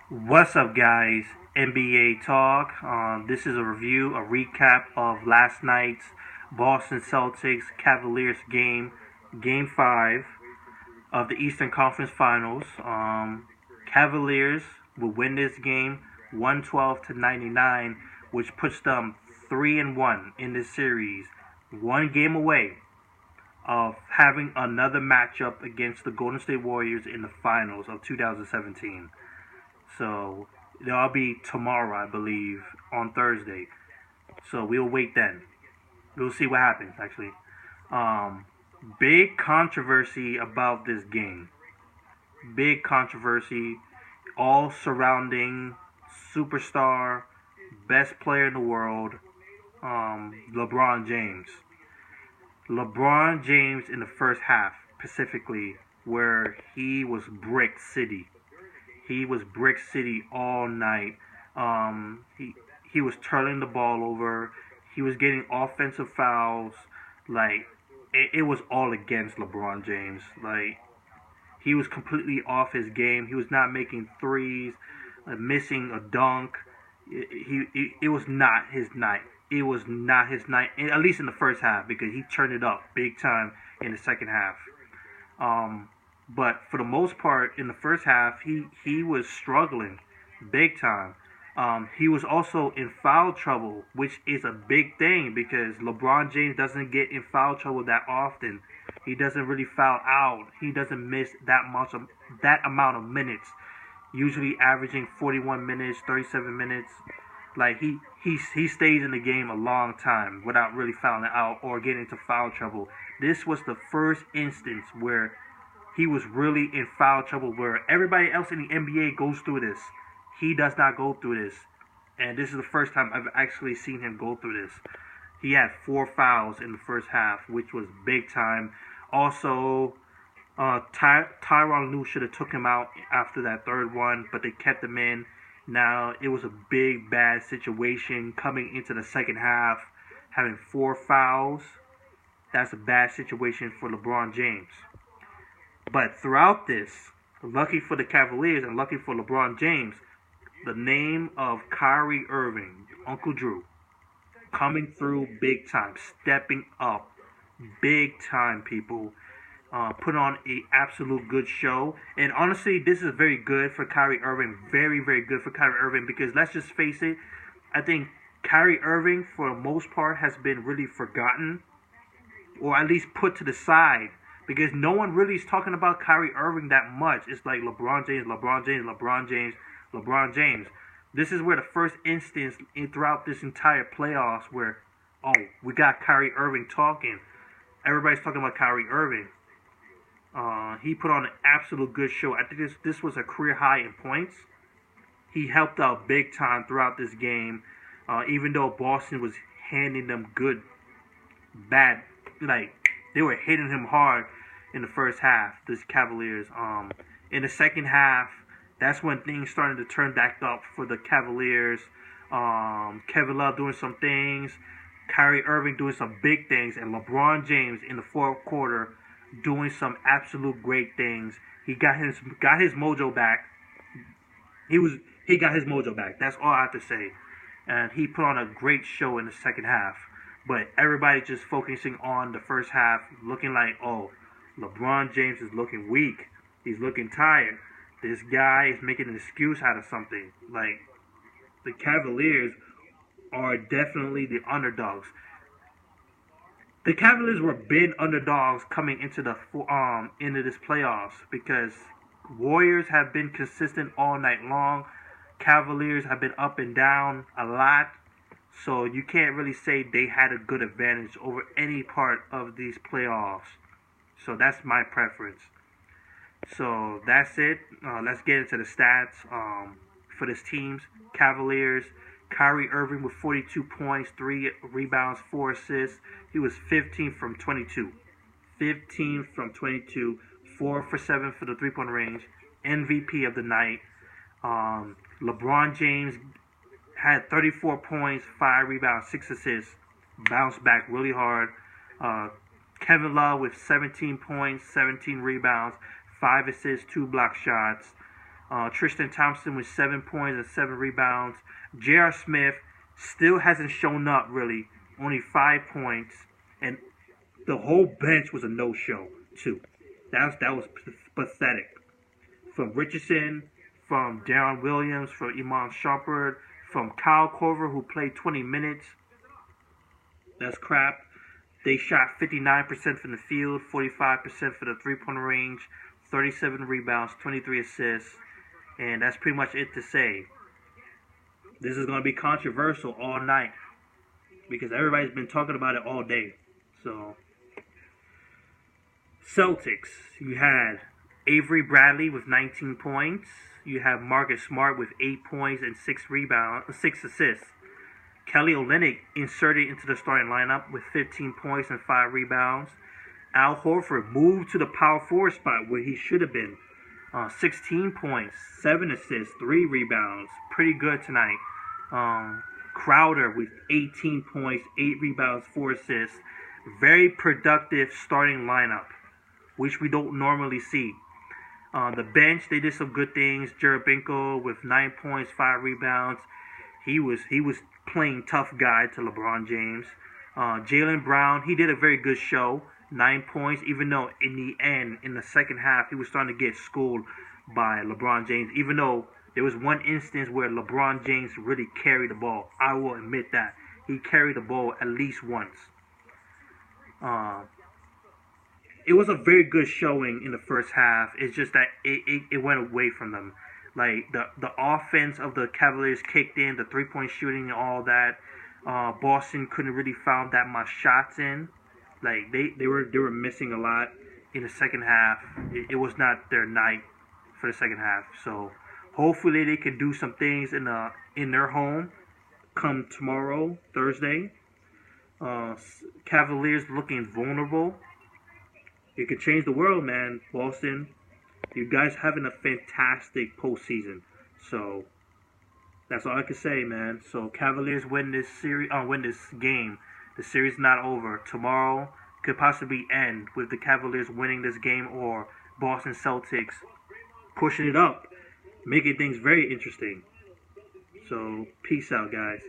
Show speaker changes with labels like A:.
A: What's up, guys? NBA Talk. This is a review, a recap of last night's Boston Celtics Cavaliers game, Game 5 of the Eastern Conference Finals. Cavaliers will win this game 112 to 99, which puts them 3-1 in this series, one game away of having another matchup against the Golden State Warriors in the finals of 2017. So that'll be tomorrow, I believe, on Thursday. So we'll wait then. We'll see what happens. Actually, um, big controversy about this game. Big controversy, all surrounding superstar, best player in the world, LeBron James. LeBron James in the first half, specifically, where he was brick city. He was brick city all night. He was turning the ball over. He was getting offensive fouls. Like it was all against LeBron James. Like he was completely off his game. He was not making threes, missing a dunk. It was not his night. It was not his night, at least in the first half, because he turned it up big time in the second half. But for the most part, in the first half, he was struggling big time. He was also in foul trouble, which is a big thing because LeBron James doesn't get in foul trouble that often. He doesn't really foul out. He doesn't miss that amount of minutes. Usually averaging 41 minutes, 37 minutes. Like he stays in the game a long time without really fouling out or getting into foul trouble. This was the first instance where he was really in foul trouble, where everybody else in the NBA goes through this. He does not go through this. And this is the first time I've actually seen him go through this. He had 4 fouls in the first half, which was big time. Also, Tyronn Lue should have took him out after that third one, but they kept him in. Now, it was a big, bad situation coming into the second half, having 4 fouls. That's a bad situation for LeBron James. But throughout this, lucky for the Cavaliers and lucky for LeBron James, the name of Kyrie Irving, Uncle Drew, coming through big time, stepping up big time, people. Put on a absolute good show. And honestly, this is very good for Kyrie Irving. Very, very good for Kyrie Irving because let's just face it, I think Kyrie Irving, for the most part, has been really forgotten or at least put to the side because no one really is talking about Kyrie Irving that much. It's like LeBron James, LeBron James, LeBron James, LeBron James. This is where the first instance throughout this entire playoffs where, oh, we got Kyrie Irving talking. Everybody's talking about Kyrie Irving. He put on an absolute good show. I think this was a career high in points. He helped out big time throughout this game, even though Boston was handing them bad, like they were hitting him hard in the first half. This Cavaliers. In the second half, that's when things started to turn back up for the Cavaliers. Kevin Love doing some things, Kyrie Irving doing some big things, and LeBron James in the fourth quarter doing some absolute great things. He got his mojo back. He got his mojo back. That's all I have to say. And he put on a great show in the second half. But everybody just focusing on the first half, looking like, oh, LeBron James is looking weak. He's looking tired. This guy is making an excuse out of something. Like, the Cavaliers are definitely the underdogs. The Cavaliers were big underdogs coming into this playoffs because Warriors have been consistent all night long. Cavaliers have been up and down a lot. So you can't really say they had a good advantage over any part of these playoffs. So that's my preference. So that's it. Let's get into the stats for this team's Cavaliers. Kyrie Irving with 42 points, 3 rebounds, 4 assists. He was 15 from 22. 15 from 22. 4 for 7 for the three-point range. MVP of the night. LeBron James had 34 points, 5 rebounds, 6 assists. Bounced back really hard. Kevin Love with 17 points, 17 rebounds, 5 assists, 2 block shots. Tristan Thompson with 7 points and 7 rebounds. J.R. Smith still hasn't shown up really. Only 5 points. And the whole bench was a no-show too. That was pathetic. From Richardson, from Darren Williams, from Iman Shumpert, from Kyle Korver, who played 20 minutes. That's crap. They shot 59% from the field, 45% for the three-point range, 37 rebounds, 23 assists, and that's pretty much it to say. This is going to be controversial all night because everybody's been talking about it all day. So, Celtics, you had Avery Bradley with 19 points. You have Marcus Smart with 8 points and 6 assists. Kelly Olynyk inserted into the starting lineup with 15 points and 5 rebounds. Al Horford moved to the power forward spot where he should have been. 16 points, 7 assists, 3 rebounds. Pretty good tonight. Crowder with 18 points, 8 rebounds, 4 assists. Very productive starting lineup, which we don't normally see. The bench, they did some good things. Jerebinko with 9 points, 5 rebounds. He was playing tough guy to LeBron James. Jaylen Brown, he did a very good show. 9 points, even though in the end, in the second half, he was starting to get schooled by LeBron James. Even though there was one instance where LeBron James really carried the ball. I will admit that. He carried the ball at least once. It was a very good showing in the first half. It's just that it went away from them. Like, the offense of the Cavaliers kicked in, the three-point shooting and all that. Boston couldn't really find that much shots in. Like, they were missing a lot in the second half. It was not their night for the second half. So, hopefully they can do some things in their home come tomorrow, Thursday. Cavaliers looking vulnerable. It could change the world, man. Boston, you guys having a fantastic postseason. So that's all I can say, man. So Cavaliers win this series, win this game. The series is not over. Tomorrow could possibly end with the Cavaliers winning this game or Boston Celtics pushing it up, making things very interesting. So peace out, guys.